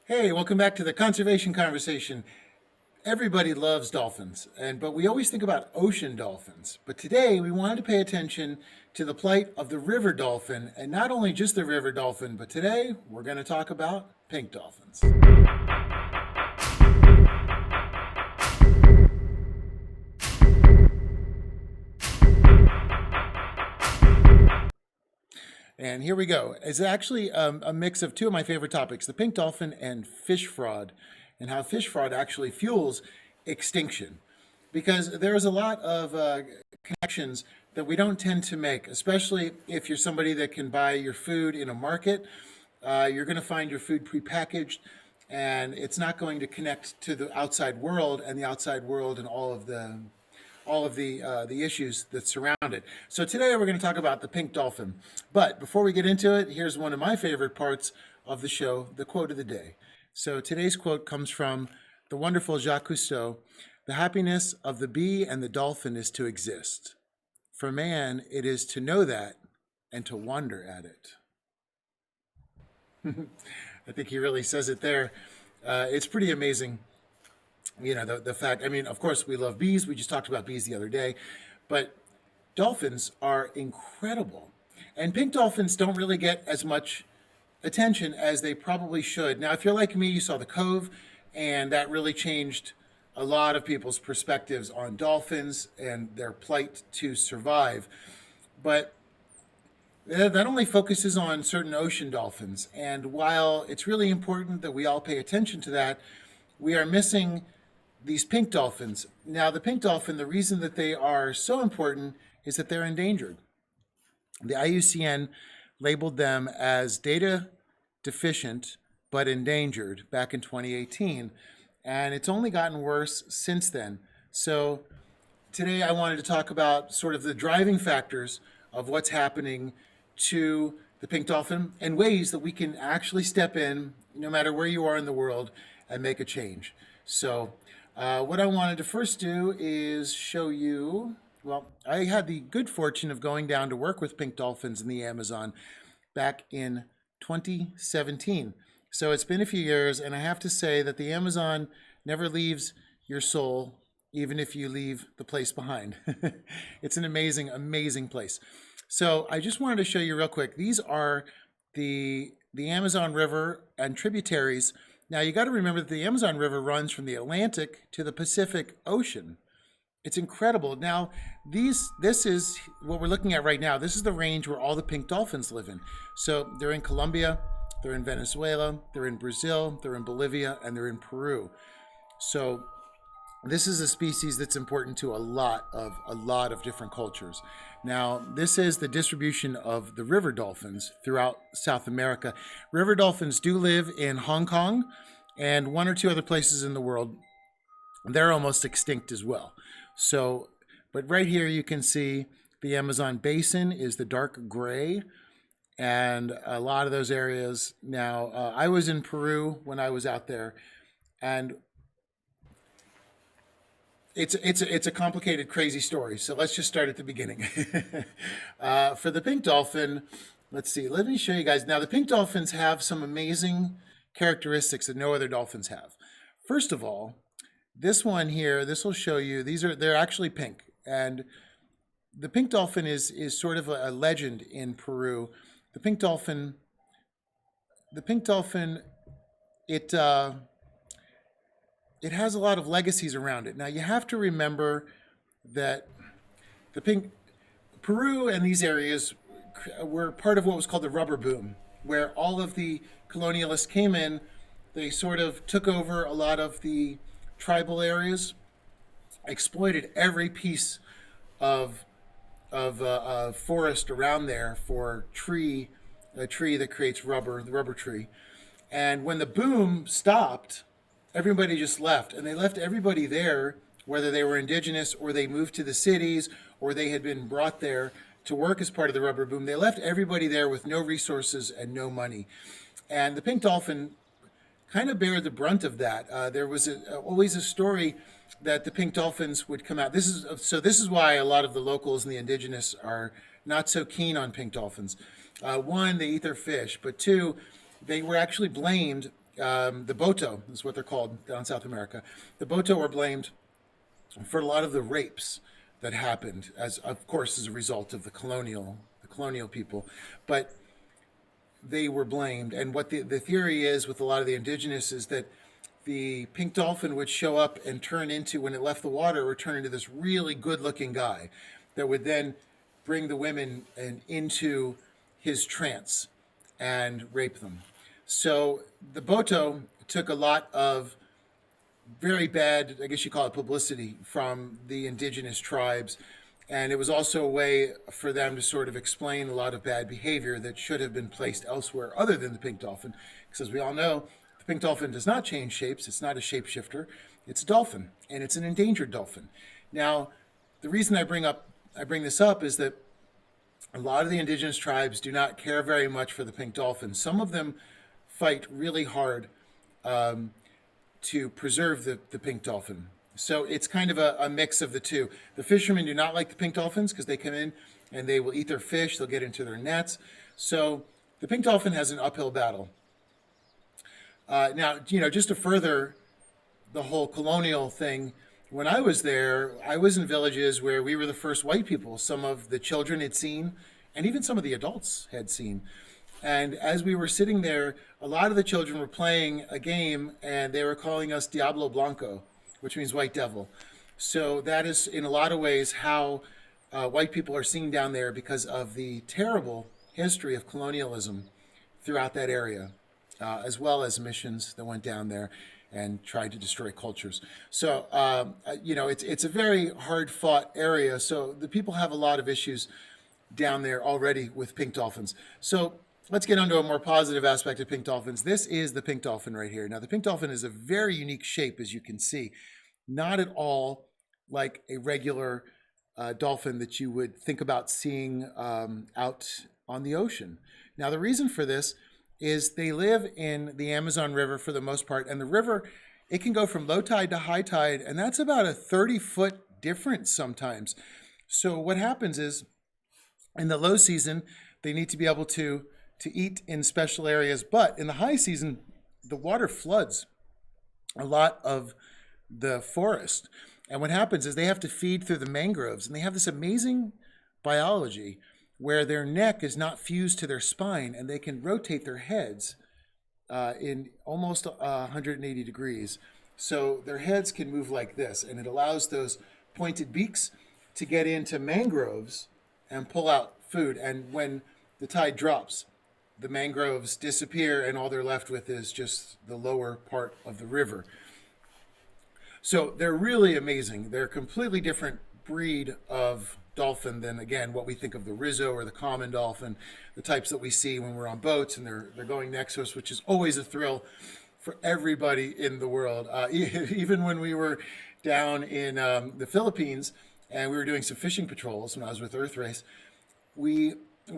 Hey, welcome back to the conservation conversation. Everybody loves dolphins, but we always think about ocean dolphins. But today we wanted to pay attention to the plight of the river dolphin, and not only just the river dolphin, but today we're going to talk about pink dolphins. And here we go. It's actually a mix of two of my favorite topics, the pink dolphin and fish fraud, and how fish fraud actually fuels extinction. Because there's a lot of connections that we don't tend to make, especially if you're somebody that can buy your food in a market. You're going to find your food prepackaged, and it's not going to connect to the outside world and all of the issues that surround it. So today we're going to talk about the pink dolphin. But before we get into it, here's one of my favorite parts of the show, the quote of the day. So today's quote comes from the wonderful Jacques Cousteau. The happiness of the bee and the dolphin is to exist. For man, it is to know that and to wonder at it. I think he really says it there. It's pretty amazing. The fact, of course, we love bees. We just talked about bees the other day. But dolphins are incredible. And pink dolphins don't really get as much attention as they probably should. Now, if you're like me, you saw The Cove, and that really changed a lot of people's perspectives on dolphins and their plight to survive. But that only focuses on certain ocean dolphins. And while it's really important that we all pay attention to that, we are missing these pink dolphins. Now, the pink dolphin, the reason that they are so important is that they're endangered. The IUCN labeled them as data deficient but endangered back in 2018, and it's only gotten worse since then. So today I wanted to talk about sort of the driving factors of what's happening to the pink dolphin and ways that we can actually step in, no matter where you are in the world, and make a change. So what I wanted to first do is show you, I had the good fortune of going down to work with pink dolphins in the Amazon back in 2017. So it's been a few years, and I have to say that the Amazon never leaves your soul, even if you leave the place behind. It's an amazing, amazing place. So I just wanted to show you real quick. These are the Amazon River and tributaries. Now, you got to remember that the Amazon River runs from the Atlantic to the Pacific Ocean. It's incredible. Now, this is what we're looking at right now. This is the range where all the pink dolphins live in. So they're in Colombia, they're in Venezuela, they're in Brazil, they're in Bolivia, and they're in Peru. So this is a species that's important to a lot of different cultures. Now, this is the distribution of the river dolphins throughout South America. River dolphins do live in Hong Kong and one or two other places in the world. They're almost extinct as well. So, but right here you can see the Amazon basin is the dark gray, and a lot of those areas. Now, I was in Peru when I was out there, and it's a complicated, crazy story. So let's just start at the beginning. For the pink dolphin, let's see. Let me show you guys. Now, the pink dolphins have some amazing characteristics that no other dolphins have. First of all, this one here, this will show you. They're actually pink, and the pink dolphin is sort of a legend in Peru. The pink dolphin, it has a lot of legacies around it. Now, you have to remember that Peru and these areas were part of what was called the rubber boom, where all of the colonialists came in. They sort of took over a lot of the tribal areas, exploited every piece of forest around there for a tree that creates rubber, the rubber tree. And when the boom stopped, everybody just left, and they left everybody there, whether they were indigenous or they moved to the cities or they had been brought there to work as part of the rubber boom. They left everybody there with no resources and no money. And the pink dolphin kind of bear the brunt of that. There was always a story that the pink dolphins would come out. This is why a lot of the locals and the indigenous are not so keen on pink dolphins. One, they eat their fish, but two, they were actually blamed the Boto is what they're called down in South America. The Boto were blamed for a lot of the rapes that happened, as of course as a result of the colonial people, but they were blamed. And what the theory is with a lot of the indigenous is that the pink dolphin would show up and turn into, when it left the water, would turn into this really good-looking guy that would then bring the women into his trance and rape them. So the Boto took a lot of very bad, I guess you call it publicity, from the indigenous tribes. And it was also a way for them to sort of explain a lot of bad behavior that should have been placed elsewhere other than the pink dolphin. Because as we all know, the pink dolphin does not change shapes. It's not a shapeshifter. It's a dolphin, and it's an endangered dolphin. Now, the reason I bring this up is that a lot of the indigenous tribes do not care very much for the pink dolphin. Some of them fight really hard to preserve the pink dolphin. So it's kind of a mix of the two. The fishermen do not like the pink dolphins because they come in and they will eat their fish. They'll get into their nets. So the pink dolphin has an uphill battle. Now, just to further the whole colonial thing, when I was there, I was in villages where we were the first white people. Some of the children had seen, and even some of the adults had seen. And as we were sitting there, a lot of the children were playing a game, and they were calling us Diablo Blanco, which means white devil. So that is, in a lot of ways, how white people are seen down there because of the terrible history of colonialism throughout that area, as well as missions that went down there and tried to destroy cultures. So, it's a very hard-fought area. So the people have a lot of issues down there already with pink dolphins. So let's get on to a more positive aspect of pink dolphins. This is the pink dolphin right here. Now, the pink dolphin is a very unique shape, as you can see. Not at all like a regular dolphin that you would think about seeing out on the ocean. Now, the reason for this is they live in the Amazon River for the most part. And the river, it can go from low tide to high tide, and that's about a 30-foot difference sometimes. So what happens is, in the low season, they need to be able to eat in special areas. But in the high season, the water floods a lot of the forest. And what happens is they have to feed through the mangroves. And they have this amazing biology where their neck is not fused to their spine, and they can rotate their heads in almost 180 degrees. So their heads can move like this, and it allows those pointed beaks to get into mangroves and pull out food. And when the tide drops, the mangroves disappear, and all they're left with is just the lower part of the river. So they're really amazing. They're a completely different breed of dolphin than, again, what we think of the Rizzo or the common dolphin, the types that we see when we're on boats and they're going next to us, which is always a thrill for everybody in the world. Even when we were down in the Philippines and we were doing some fishing patrols when I was with Earth Race, we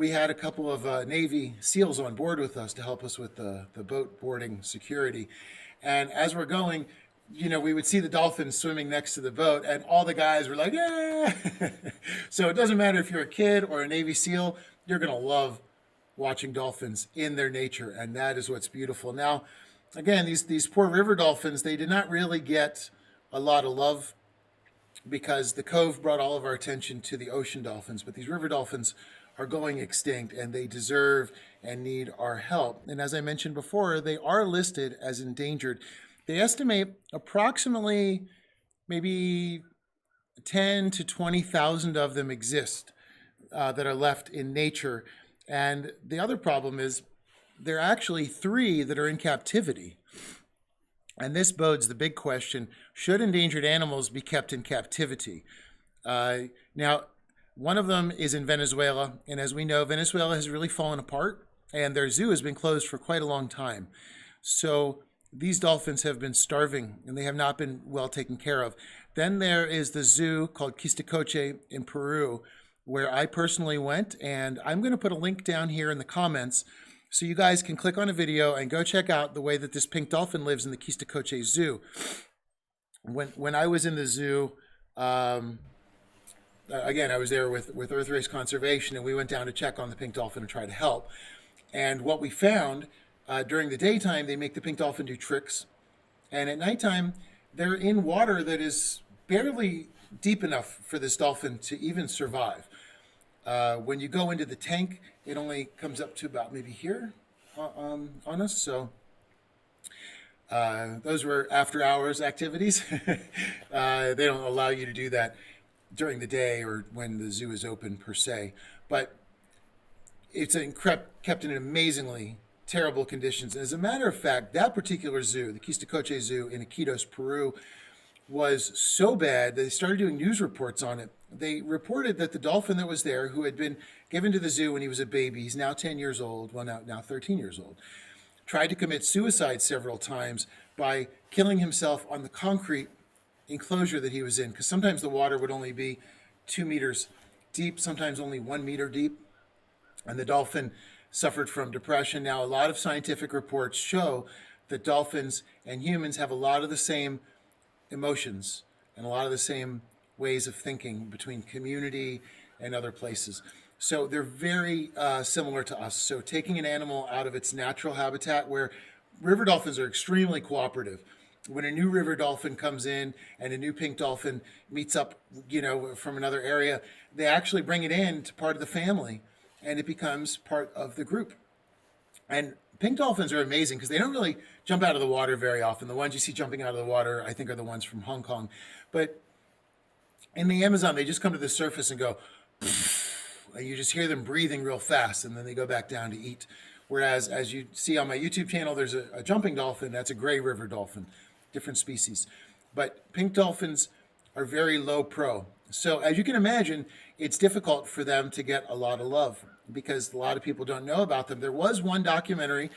had a couple of Navy SEALs on board with us to help us with the boat boarding security. And as we're going, we would see the dolphins swimming next to the boat, and all the guys were like, yeah. So it doesn't matter if you're a kid or a Navy SEAL, you're going to love watching dolphins in their nature, and that is what's beautiful. Now, again, these poor river dolphins, they did not really get a lot of love because the Cove brought all of our attention to the ocean dolphins, but these river dolphins are going extinct, and they deserve and need our help. And as I mentioned before, they are listed as endangered. They estimate approximately maybe 10 to 20,000 of them exist that are left in nature. And the other problem is there are actually 3 that are in captivity. And this bodes the big question, should endangered animals be kept in captivity? Now, one of them is in Venezuela. And as we know, Venezuela has really fallen apart, and their zoo has been closed for quite a long time. So these dolphins have been starving, and they have not been well taken care of. Then there is the zoo called Quistacoche in Peru, where I personally went, and I'm going to put a link down here in the comments so you guys can click on a video and go check out the way that this pink dolphin lives in the Quistacoche Zoo. When I was in the zoo, again, I was there with Earth Race Conservation, and we went down to check on the pink dolphin and try to help. And what we found During the daytime, they make the pink dolphin do tricks, and at nighttime, they're in water that is barely deep enough for this dolphin to even survive. When you go into the tank, it only comes up to about maybe here on us. So those were after hours activities. They don't allow you to do that during the day or when the zoo is open per se. But it's kept in amazingly terrible conditions. And as a matter of fact, that particular zoo, the Quistacoche Zoo in Iquitos, Peru, was so bad that they started doing news reports on it. They reported that the dolphin that was there, who had been given to the zoo when he was a baby, he's now 10 years old, well, now 13 years old, tried to commit suicide several times by killing himself on the concrete enclosure that he was in, because sometimes the water would only be 2 meters deep, sometimes only 1 meter deep, and the dolphin suffered from depression. Now, a lot of scientific reports show that dolphins and humans have a lot of the same emotions and a lot of the same ways of thinking between community and other places. So they're very similar to us. So taking an animal out of its natural habitat, where river dolphins are extremely cooperative. When a new river dolphin comes in and a new pink dolphin meets up, from another area, they actually bring it in to part of the family, and it becomes part of the group. And pink dolphins are amazing because they don't really jump out of the water very often. The ones you see jumping out of the water, I think, are the ones from Hong Kong. But in the Amazon, they just come to the surface and go, and you just hear them breathing real fast, and then they go back down to eat. Whereas, as you see on my YouTube channel, there's a jumping dolphin. That's a gray river dolphin, different species. But pink dolphins are very low pro. So as you can imagine, it's difficult for them to get a lot of love because a lot of people don't know about them. There was one documentary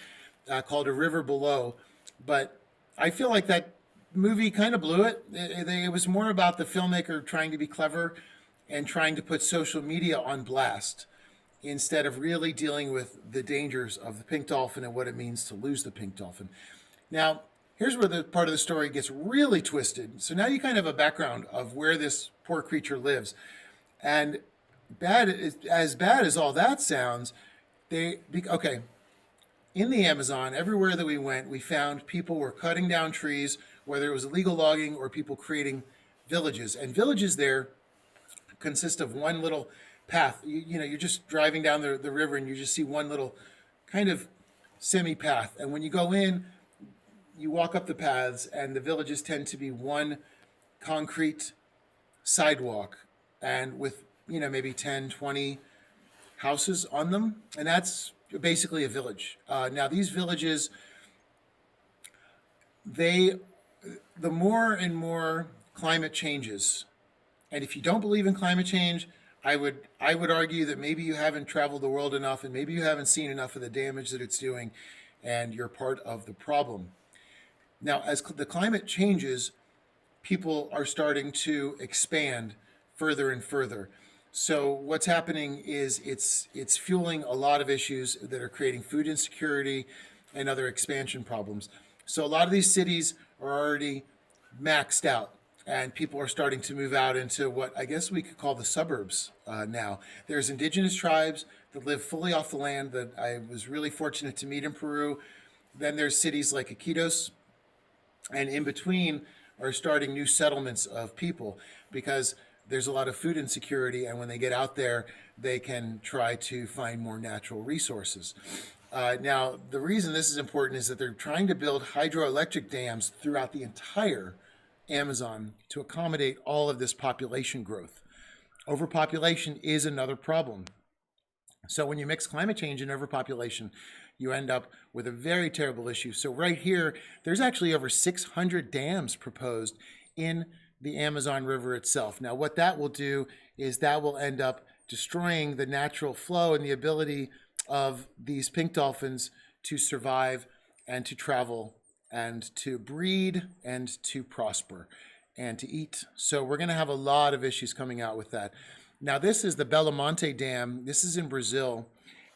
called A River Below, but I feel like that movie kind of blew it. It was more about the filmmaker trying to be clever and trying to put social media on blast instead of really dealing with the dangers of the pink dolphin and what it means to lose the pink dolphin. Now, here's where the part of the story gets really twisted. So now you kind of have a background of where this poor creature lives. And as bad as all that sounds, in the Amazon, everywhere that we went, we found people were cutting down trees, whether it was illegal logging or people creating villages. And villages there consist of one little path. You're just driving down the river and you just see one little kind of semi-path. And when you go in, you walk up the paths, and the villages tend to be one concrete sidewalk and with, maybe 10, 20 houses on them. And that's basically a village. Now, these villages, the more and more climate changes, and if you don't believe in climate change, I would argue that maybe you haven't traveled the world enough and maybe you haven't seen enough of the damage that it's doing, and you're part of the problem. Now, as the climate changes, people are starting to expand further and further. So what's happening is it's fueling a lot of issues that are creating food insecurity and other expansion problems. So a lot of these cities are already maxed out, and people are starting to move out into what I guess we could call the suburbs now. There's indigenous tribes that live fully off the land that I was really fortunate to meet in Peru. Then there's cities like Iquitos, and in between are starting new settlements of people because there's a lot of food insecurity, and when they get out there, they can try to find more natural resources. Now, the reason this is important is that they're trying to build hydroelectric dams throughout the entire Amazon to accommodate all of this population growth. Overpopulation is another problem. So when you mix climate change and overpopulation, you end up with a very terrible issue. So right here, there's actually over 600 dams proposed in the Amazon River itself. Now, what that will do is that will end up destroying the natural flow and the ability of these pink dolphins to survive and to travel and to breed and to prosper and to eat. So we're going to have a lot of issues coming out with that. Now, this is the Belamonte Dam. This is in Brazil.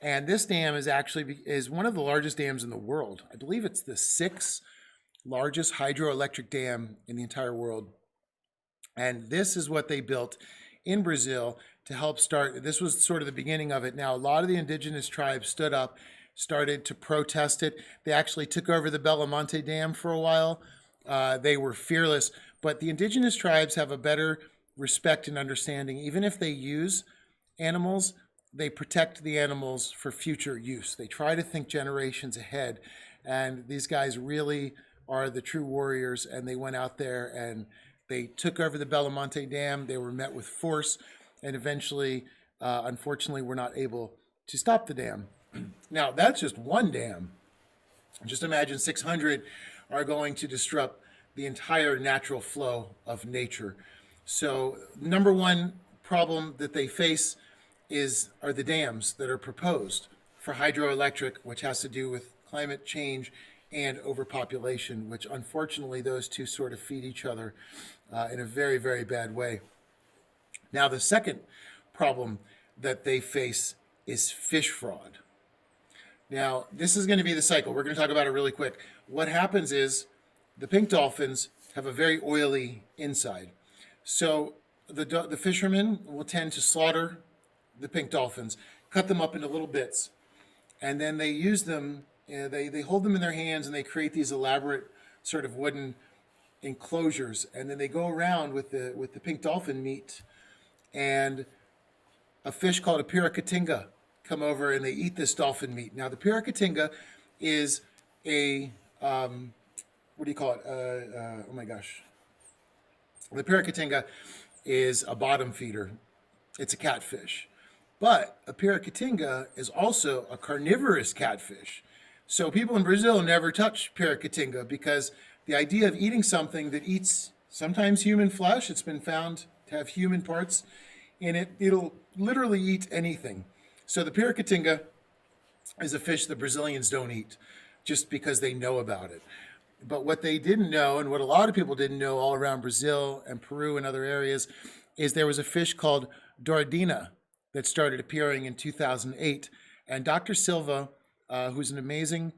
And this dam is one of the largest dams in the world. I believe it's the 6th largest hydroelectric dam in the entire world. And this is what they built in Brazil to help start. This was sort of the beginning of it. Now, a lot of the indigenous tribes stood up started to protest it. They actually took over the Belamonte Dam for a while. They were fearless, but the indigenous tribes have a better respect and understanding. Even if they use animals, they protect the animals for future use. They try to think generations ahead. And these guys really are the true warriors. And they went out there and they took over the Belamonte Dam. They were met with force and eventually, unfortunately, were not able to stop the dam. Now, that's just one dam. Just imagine 600 are going to disrupt the entire natural flow of nature. So, number one problem that they face are the dams that are proposed for hydroelectric, which has to do with climate change and overpopulation, which unfortunately those two sort of feed each other in a very, very bad way. Now, the second problem that they face is fish fraud. Now, this is going to be the cycle. We're going to talk about it really quick. What happens is the pink dolphins have a very oily inside. So the fishermen will tend to slaughter the pink dolphins, cut them up into little bits, and then they use them, they hold them in their hands and they create these elaborate sort of wooden enclosures, and then they go around with the pink dolphin meat, and a fish called a piracatinga come over and they eat this dolphin meat. Now, the piracatinga is a, what do you call it? Oh my gosh. The piracatinga is a bottom feeder. It's a catfish. But a piracatinga is also a carnivorous catfish. So people in Brazil never touch piracatinga because the idea of eating something that eats sometimes human flesh, it's been found to have human parts in it, it'll literally eat anything. So the piracatinga is a fish the Brazilians don't eat just because they know about it. But what they didn't know, and what a lot of people didn't know all around Brazil and Peru and other areas, is there was a fish called Dordina that started appearing in 2008. And Dr. Silva, who's an amazing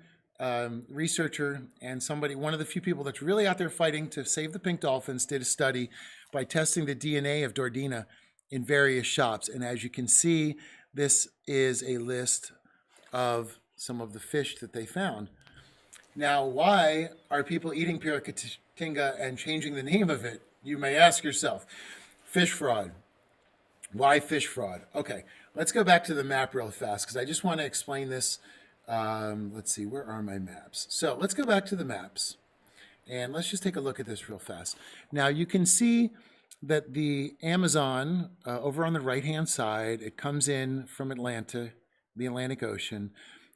researcher and one of the few people that's really out there fighting to save the pink dolphins, did a study by testing the DNA of Dordina in various shops. And as you can see, this is a list of some of the fish that they found. Now, why are people eating piracatinga and changing the name of it? You may ask yourself. Fish fraud. Why fish fraud? Okay, let's go back to the map real fast because I just want to explain this. Let's see, where are my maps? So let's go back to the maps and let's just take a look at this real fast. Now you can see that the Amazon over on the right-hand side, it comes in from Atlanta, the Atlantic Ocean,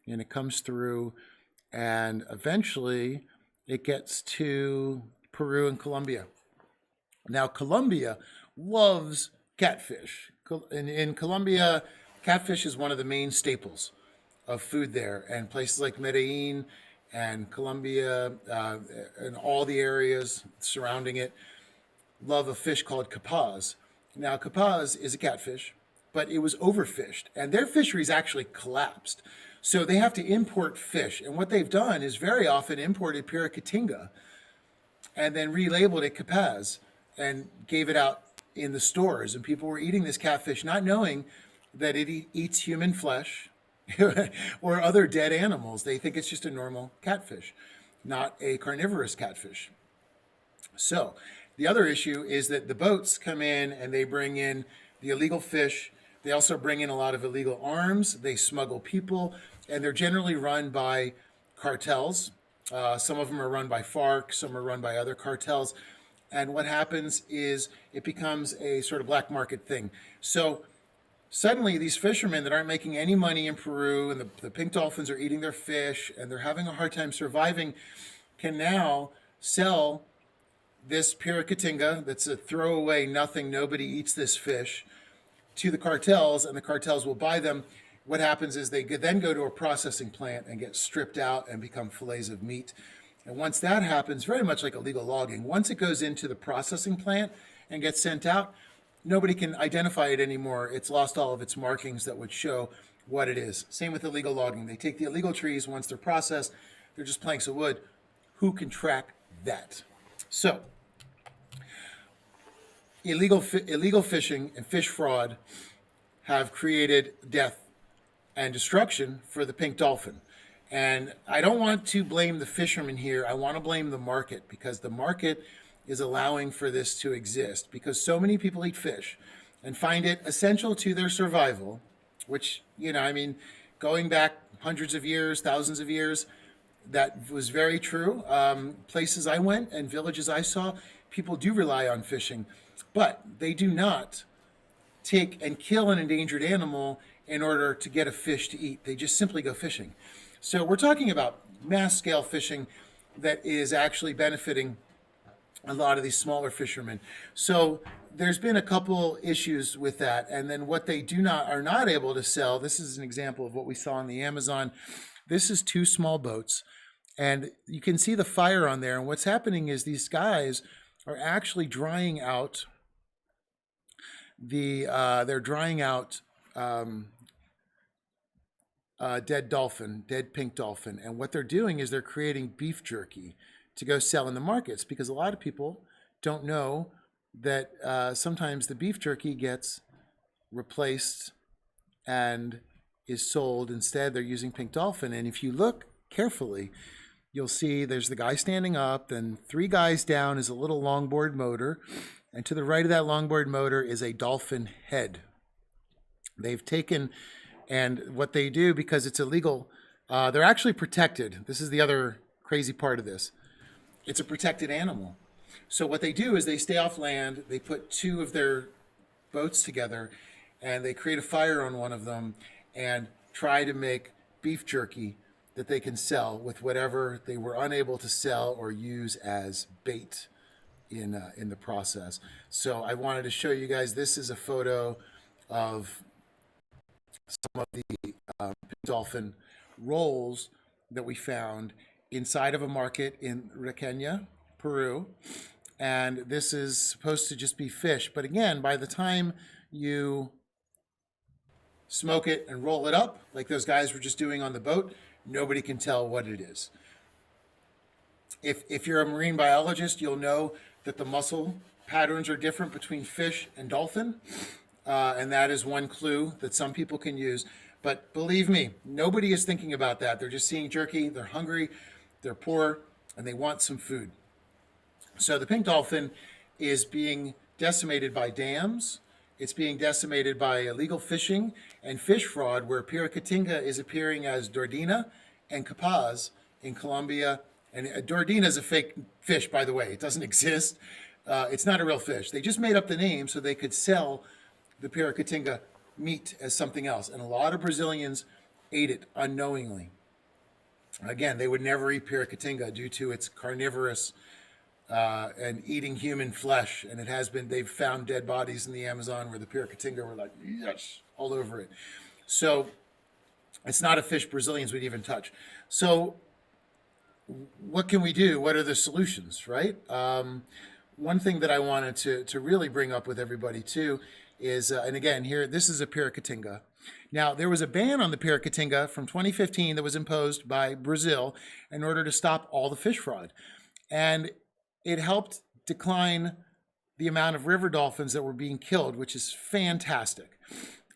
and it comes through and eventually it gets to Peru and Colombia. Now Colombia loves catfish. In Colombia, catfish is one of the main staples of food there, and places like Medellin and Colombia and all the areas surrounding it love a fish called capaz. Now, capaz is a catfish, but it was overfished, and their fisheries actually collapsed. So they have to import fish, and what they've done is very often imported piracatinga and then relabeled it capaz and gave it out in the stores, and people were eating this catfish not knowing that it eats human flesh or other dead animals. They think it's just a normal catfish, not a carnivorous catfish. So the other issue is that the boats come in and they bring in the illegal fish. They also bring in a lot of illegal arms. They smuggle people, and they're generally run by cartels. Some of them are run by FARC, some are run by other cartels. And what happens is it becomes a sort of black market thing. So suddenly these fishermen that aren't making any money in Peru, and the pink dolphins are eating their fish and they're having a hard time surviving, can now sell this piracatinga that's a throwaway nothing, nobody eats this fish, to the cartels, and the cartels will buy them. What happens is they then go to a processing plant and get stripped out and become fillets of meat. And once that happens, very much like illegal logging, once it goes into the processing plant and gets sent out, nobody can identify it anymore. It's lost all of its markings that would show what it is. Same with illegal logging. They take the illegal trees, once they're processed, they're just planks of wood. Who can track that? So, illegal fishing and fish fraud have created death and destruction for the pink dolphin. And I don't want to blame the fishermen here. I want to blame the market, because the market is allowing for this to exist, because so many people eat fish and find it essential to their survival, which, I mean, going back hundreds of years, thousands of years, that was very true. Places I went and villages I saw, people do rely on fishing, but they do not take and kill an endangered animal in order to get a fish to eat. They just simply go fishing. So we're talking about mass scale fishing that is actually benefiting a lot of these smaller fishermen. So there's been a couple issues with that. And then what they are not able to sell, this is an example of what we saw in the Amazon. This is 2 small boats, and you can see the fire on there. And what's happening is these guys are actually drying out they're drying out dead dolphin, dead pink dolphin. And what they're doing is they're creating beef jerky to go sell in the markets, because a lot of people don't know that sometimes the beef jerky gets replaced and is sold. Instead, they're using pink dolphin. And if you look carefully, you'll see there's the guy standing up, then 3 guys down is a little longboard motor, and to the right of that longboard motor is a dolphin head. They've taken, and what they do, because it's illegal, they're actually protected. This is the other crazy part of this. It's a protected animal. So what they do is they stay off land, they put 2 of their boats together, and they create a fire on one of them and try to make beef jerky that they can sell with whatever they were unable to sell or use as bait in the process. So I wanted to show you guys, this is a photo of some of the dolphin rolls that we found inside of a market in Requena, Peru. And this is supposed to just be fish. But again, by the time you smoke it and roll it up, like those guys were just doing on the boat, nobody can tell what it is. If you're a marine biologist, you'll know that the muscle patterns are different between fish and dolphin. And that is one clue that some people can use. But believe me, nobody is thinking about that. They're just seeing jerky, they're hungry, they're poor, and they want some food. So the pink dolphin is being decimated by dams. It's being decimated by illegal fishing and fish fraud, where Piracatinga is appearing as Dordina and Capaz in Colombia. And Dordina is a fake fish, by the way. It doesn't exist. It's not a real fish. They just made up the name so they could sell the Piracatinga meat as something else. And a lot of Brazilians ate it unknowingly. Again, they would never eat Piracatinga due to its carnivorous and eating human flesh. And it has been, they've found dead bodies in the Amazon where the Piracatinga were like, yes, all over it. So it's not a fish Brazilians would even touch. So what can we do? What are the solutions, right? One thing that I wanted to really bring up with everybody too is, and again, here, this is a Piracatinga. Now, there was a ban on the Piracatinga from 2015 that was imposed by Brazil in order to stop all the fish fraud. And it helped decline the amount of river dolphins that were being killed, which is fantastic.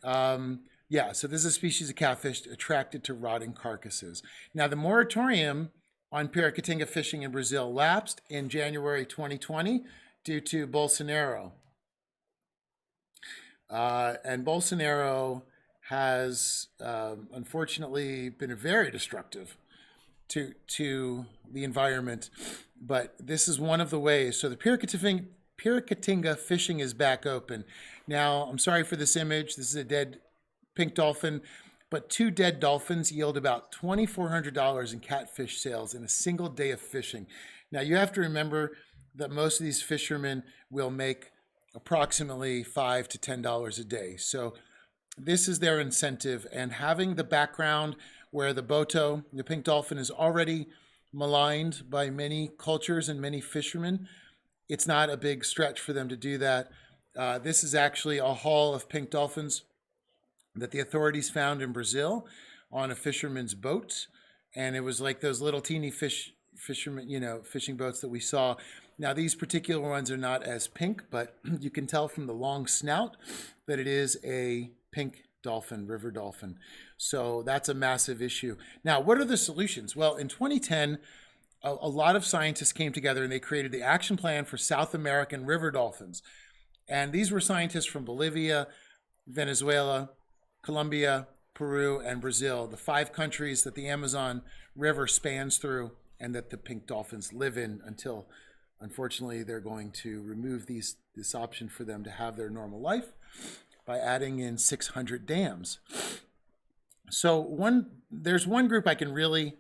Yeah, so this is a species of catfish attracted to rotting carcasses. Now, the moratorium on Piracatinga fishing in Brazil lapsed in January 2020 due to Bolsonaro. And Bolsonaro has unfortunately been very destructive to the environment. But this is one of the ways. So the Piracatinga fishing is back open. Now, I'm sorry for this image. This is a dead pink dolphin. But 2 dead dolphins yield about $2,400 in catfish sales in a single day of fishing. Now, you have to remember that most of these fishermen will make approximately $5 to $10 a day. So this is their incentive. And having the background where the boto, the pink dolphin, is already maligned by many cultures and many fishermen, it's not a big stretch for them to do that. This is actually a haul of pink dolphins that the authorities found in Brazil on a fisherman's boat. And it was like those little teeny fishermen, fishing boats that we saw. Now, these particular ones are not as pink, but you can tell from the long snout that it is a pink dolphin, river dolphin. So that's a massive issue. Now, what are the solutions? Well, in 2010, a lot of scientists came together and they created the action plan for South American river dolphins. And these were scientists from Bolivia, Venezuela, Colombia, Peru, and Brazil, the 5 countries that the Amazon River spans through and that the pink dolphins live in until, unfortunately, they're going to remove this option for them to have their normal life by adding in 600 dams. So there's one group I can really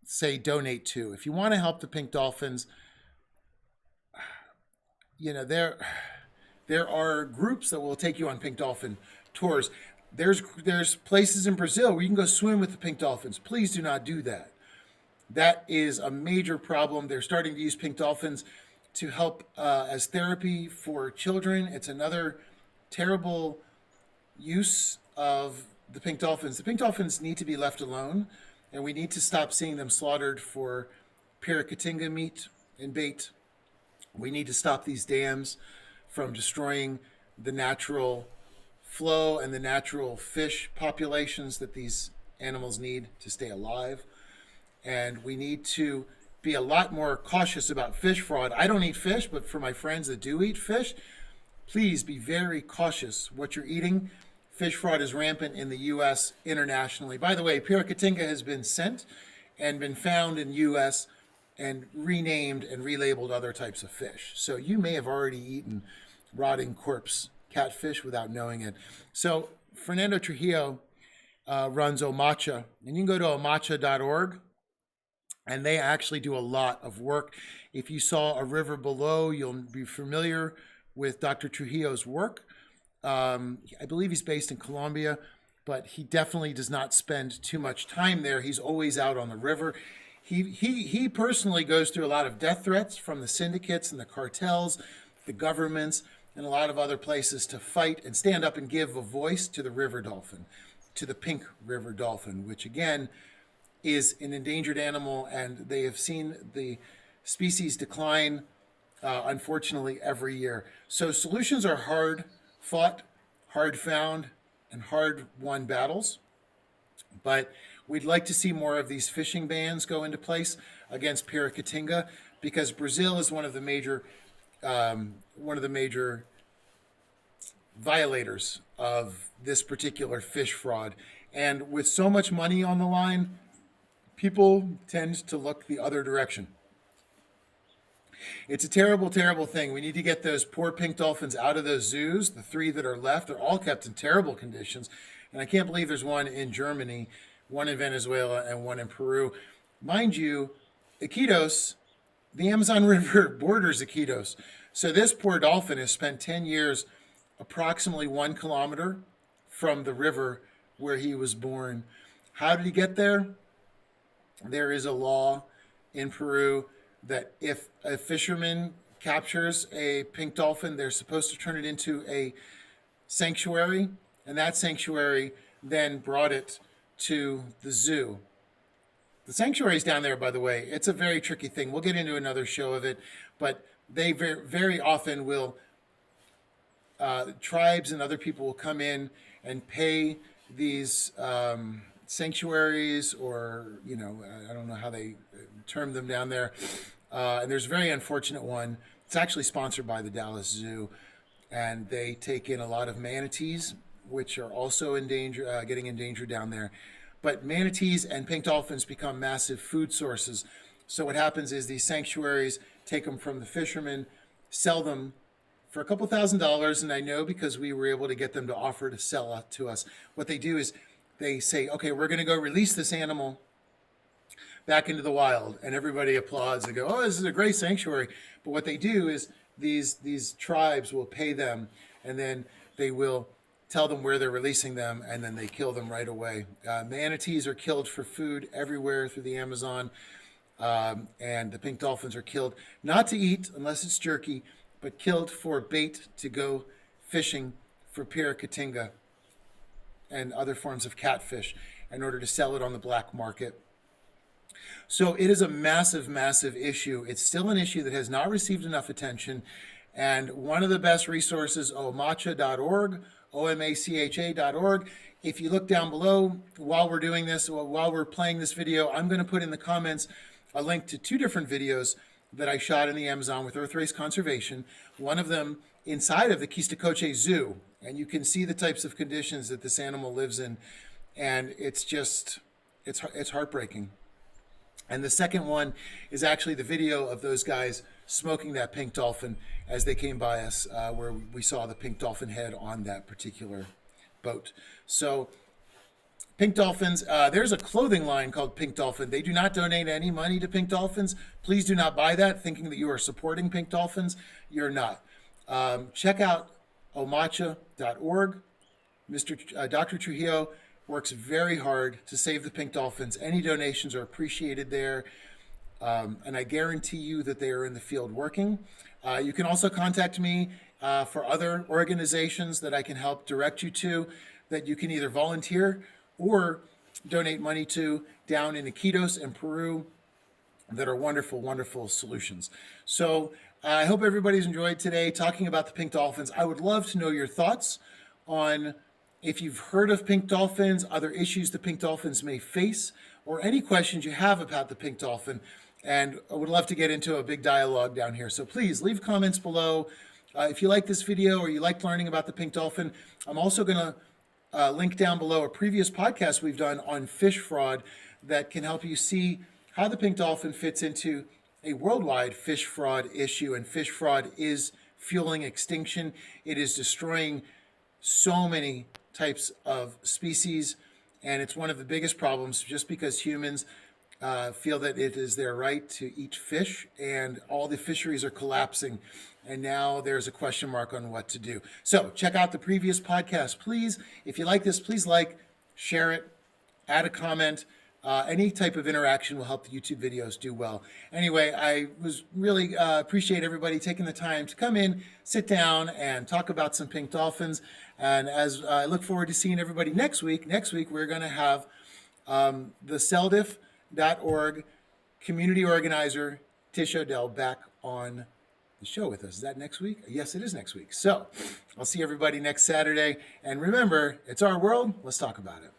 say donate to. If you want to help the pink dolphins, there are groups that will take you on pink dolphin tours. There's places in Brazil where you can go swim with the pink dolphins. Please do not do that. That is a major problem. They're starting to use pink dolphins to help as therapy for children. It's another terrible use of the pink dolphins. The pink dolphins need to be left alone, and we need to stop seeing them slaughtered for Piracatinga meat and bait. We need to stop these dams from destroying the natural flow and the natural fish populations that these animals need to stay alive. And we need to be a lot more cautious about fish fraud. I don't eat fish, but for my friends that do eat fish, please be very cautious what you're eating. Fish fraud is rampant in the U.S., internationally. By the way, Piracatinga has been sent and been found in the U.S. and renamed and relabeled other types of fish. So you may have already eaten rotting corpse catfish without knowing it. So Fernando Trujillo runs Omacha, and you can go to omacha.org, and they actually do a lot of work. If you saw A River Below, you'll be familiar with Dr. Trujillo's work. I believe he's based in Colombia, but he definitely does not spend too much time there. He's always out on the river. He personally goes through a lot of death threats from the syndicates and the cartels, the governments, and a lot of other places to fight and stand up and give a voice to the river dolphin, to the pink river dolphin, which again is an endangered animal, and they have seen the species decline, unfortunately, every year. So solutions are hard fought, hard found, and hard won battles. But we'd like to see more of these fishing bans go into place against Piracatinga, because Brazil is one of the major violators of this particular fish fraud. And with so much money on the line, people tend to look the other direction. It's a terrible, terrible thing. We need to get those poor pink dolphins out of those zoos. The 3 that are left, they're all kept in terrible conditions. And I can't believe there's one in Germany, one in Venezuela, and one in Peru. Mind you, Iquitos, the Amazon River borders Iquitos. So this poor dolphin has spent 10 years approximately 1 kilometer from the river where he was born. How did he get there? There is a law in Peru that if a fisherman captures a pink dolphin, they're supposed to turn it into a sanctuary, and that sanctuary then brought it to the zoo. The sanctuary is down there, by the way. It's a very tricky thing. We'll get into another show of it, but they very, very often will, tribes and other people will come in and pay these sanctuaries, or, I don't know how they term them down there. And there's a very unfortunate one. It's actually sponsored by the Dallas Zoo, and they take in a lot of manatees, which are also in danger, getting endangered down there. But manatees and pink dolphins become massive food sources. So what happens is these sanctuaries take them from the fishermen, sell them for a couple $1,000s, and I know because we were able to get them to offer to sell to us. What they do is they say, okay, we're going to go release this animal back into the wild, and everybody applauds and go, oh, this is a great sanctuary. But what they do is these tribes will pay them, and then they will tell them where they're releasing them, and then they kill them right away. Manatees are killed for food everywhere through the Amazon, and the pink dolphins are killed not to eat unless it's jerky, but killed for bait to go fishing for Piracatinga and other forms of catfish in order to sell it on the black market. So it is a massive, massive issue. It's still an issue that has not received enough attention. And one of the best resources, omacha.org, omacha.org. If you look down below while we're doing this, while we're playing this video, I'm going to put in the comments a link to 2 different videos that I shot in the Amazon with Earth Race Conservation. One of them inside of the Quistacoche Zoo, and you can see the types of conditions that this animal lives in, and it's just, it's heartbreaking. And the second one is actually the video of those guys smoking that pink dolphin as they came by us, where we saw the pink dolphin head on that particular boat. So Pink Dolphins, there's a clothing line called Pink Dolphin. They do not donate any money to Pink Dolphins. Please do not buy that thinking that you are supporting Pink Dolphins. You're not. Check out omacha.org. Dr. Trujillo works very hard to save the pink dolphins. Any donations are appreciated there. And I guarantee you that they are in the field working. You can also contact me for other organizations that I can help direct you to, that you can either volunteer or donate money to down in Iquitos and Peru, that are wonderful, wonderful solutions. So I hope everybody's enjoyed today talking about the pink dolphins. I would love to know your thoughts on if you've heard of pink dolphins, other issues the pink dolphins may face, or any questions you have about the pink dolphin. And I would love to get into a big dialogue down here. So please leave comments below. If you like this video or you like learning about the pink dolphin, I'm also going to link down below a previous podcast we've done on fish fraud that can help you see how the pink dolphin fits into a worldwide fish fraud issue. And fish fraud is fueling extinction. It is destroying so many types of species, and it's one of the biggest problems just because humans feel that it is their right to eat fish, and all the fisheries are collapsing, and now there's a question mark on what to do. So check out the previous podcast, please. If you like this, please like, share it, add a comment. Any type of interaction will help the YouTube videos do well. Anyway, I was really appreciate everybody taking the time to come in, sit down, and talk about some pink dolphins. And as I look forward to seeing everybody next week. Next week, we're going to have the Seldif.org community organizer, Tish Odell, back on the show with us. Is that next week? Yes, it is next week. So I'll see everybody next Saturday. And remember, it's our world. Let's talk about it.